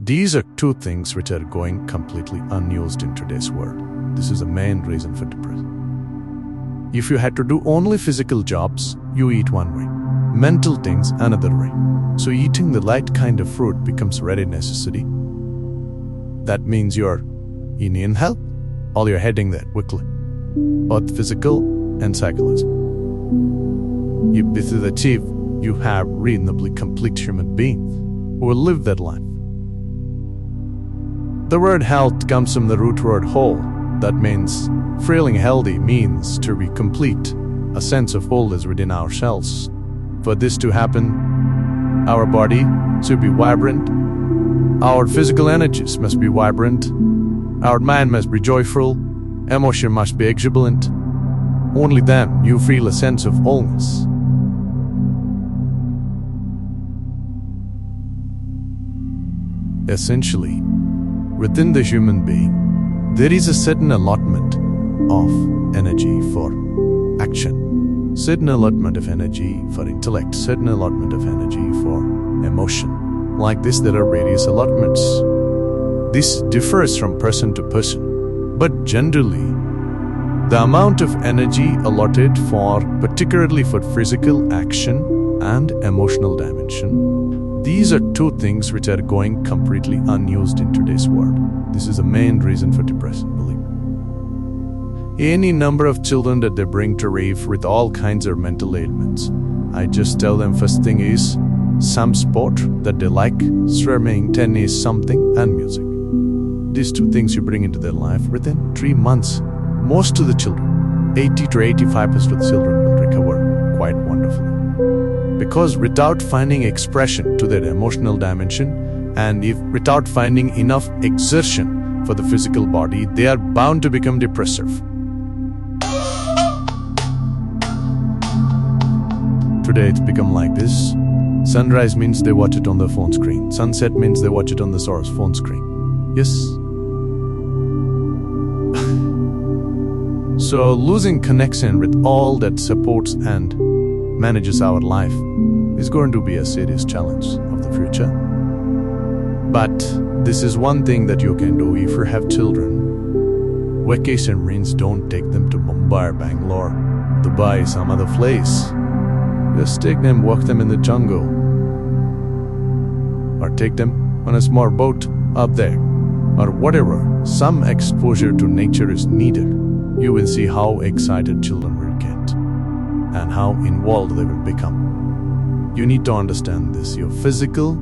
These are two things which are going completely unused in today's world. This is the main reason for depression. If you had to do only physical jobs, you eat one way. Mental things another way. So eating the right kind of food becomes very necessary. That means you're in health, or you're heading there quickly. Both physical and psychological. If this is achieved, you have reasonably complete human beings who will live that life. The word health comes from the root word whole. That means feeling healthy means to be complete, a sense of wholeness within ourselves. For this to happen, our body should be vibrant, our physical energies must be vibrant, our mind must be joyful, emotion must be exuberant. Only then you feel a sense of wholeness. Essentially, within the human being, there is a certain allotment of energy for action, certain allotment of energy for intellect, certain allotment of energy for emotion. Like this, there are various allotments. This differs from person to person, but generally, the amount of energy allotted for, particularly for physical action and emotional dimension, these are two things which are going completely unused in today's world. This is the main reason for depression, believe me. Any number of children that they bring to rave with all kinds of mental ailments, I just tell them first thing is some sport that they like, swimming, tennis, something, and music. These two things you bring into their life within 3 months. Most of the children, 80 to 85% of the children will recover quite wonderfully. Because without finding expression to their emotional dimension, and if without finding enough exertion for the physical body, they are bound to become depressive. Today it's become like this. Sunrise means they watch it on their phone screen. Sunset means they watch it on the source phone screen. Yes. So losing connection with all that supports and manages our life is going to be a serious challenge of the future. But this is one thing that you can do if you have children. Vacation means don't take them to Mumbai, Bangalore, Dubai, some other place. Just take them, walk them in the jungle. Or take them on a small boat up there. Or whatever, some exposure to nature is needed. You will see how excited children will get and how involved they will become. You need to understand this. Your physical,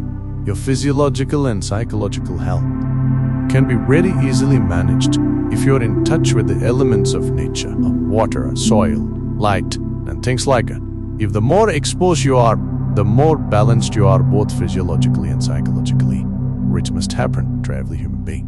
your physiological and psychological health can be very easily managed if you're in touch with the elements of nature, of water, soil, light, and things like that. If the more exposed you are, the more balanced you are both physiologically and psychologically, which must happen to every human being.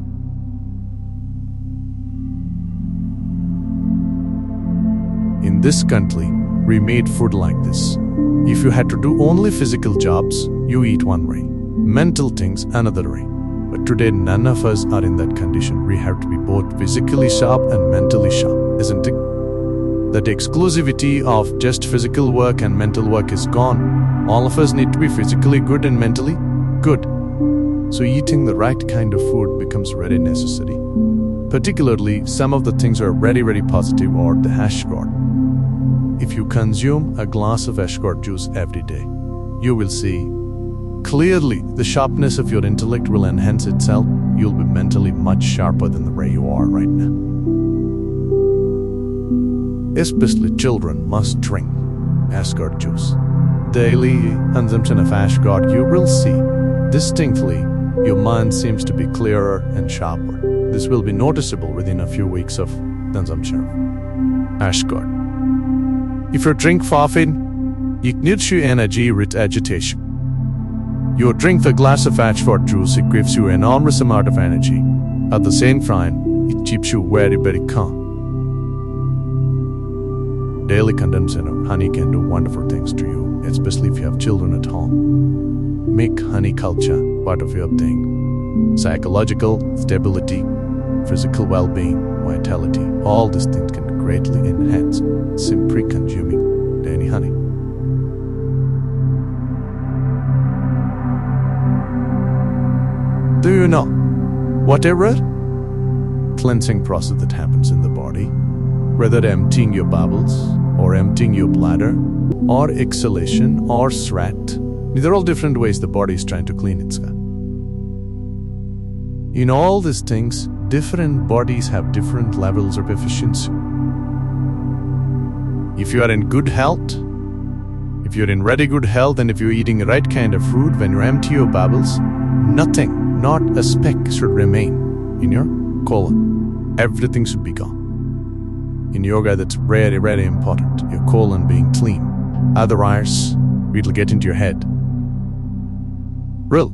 In this country, we made food like this. If you had to do only physical jobs, you eat one way. Mental things another way. But today none of us are in that condition. We have to be both physically sharp and mentally sharp, isn't it? That exclusivity of just physical work and mental work is gone. All of us need to be physically good and mentally good. So eating the right kind of food becomes very necessary. Particularly, some of the things are very, very positive, or the ashgord. If you consume a glass of ashgord juice every day, you will see clearly the sharpness of your intellect will enhance itself. You'll be mentally much sharper than the way you are right now. Especially children must drink ashgord juice. Daily consumption of ashgord, you will see distinctly your mind seems to be clearer and sharper. This will be noticeable within a few weeks of consumption of ashgord. If you drink caffeine, it gives you energy with agitation. You drink a glass of ashgord juice, it gives you an enormous amount of energy. At the same time, it keeps you very, very calm. Daily consumption of honey can do wonderful things to you, especially if you have children at home. Make honey culture part of your thing. Psychological stability, physical well-being, vitality, all these things can greatly enhance simply consuming daily honey. Do you know? Whatever cleansing process that happens in the body, whether emptying your bowels or emptying your bladder or exhalation or sweat, these are all different ways the body is trying to clean itself. In all these things, different bodies have different levels of efficiency. If you are in good health, if you're in very good health, and if you're eating the right kind of food, when you empty your bowels, nothing, not a speck should remain in your colon. Everything should be gone. In yoga, that's very, very important, your colon being clean. Otherwise, it'll get into your head. Real.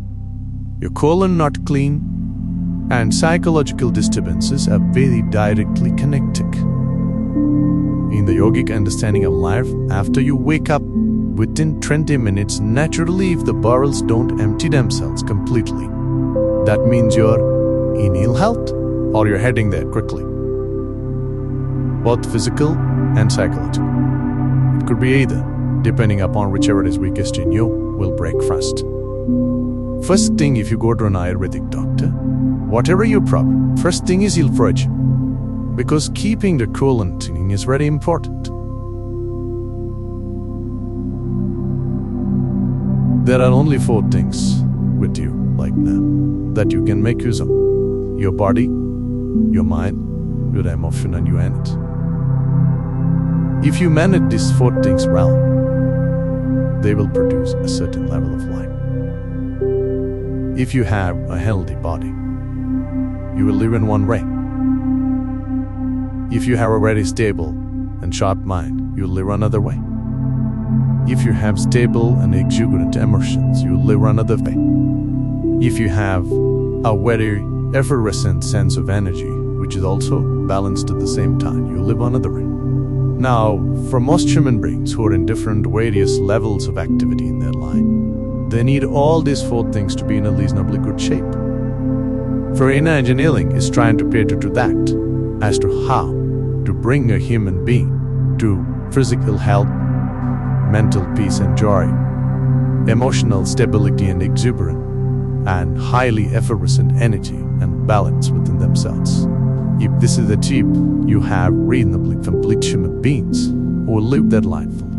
Your colon not clean and psychological disturbances are very directly connected. In the yogic understanding of life, after you wake up, within 20 minutes, naturally, if the bowels don't empty themselves completely, that means you're in ill health or you're heading there quickly. Both physical and psychological. It could be either, depending upon whichever is weakest in you, will break first. First thing, if you go to an Ayurvedic doctor, whatever your problem, first thing is he'll purge. Because keeping the colon clean is very important. There are only 4 things with you like now that you can make use of. Your body, your mind, your emotion, and your energy. If you manage these 4 things well, they will produce a certain level of life. If you have a healthy body, you will live in one way. If you have a very stable and sharp mind, you'll live another way. If you have stable and exuberant emotions, you'll live another way. If you have a very effervescent sense of energy, which is also balanced at the same time, you'll live another way. Now, for most human beings who are in different various levels of activity in their life, they need all these 4 things to be in a reasonably good shape. For inner engineering is trying to cater to that, as to how to bring a human being to physical health, mental peace and joy, emotional stability and exuberance, and highly effervescent energy and balance within themselves. If this is achieved, you have reasonably complete human beings who will live their life fully.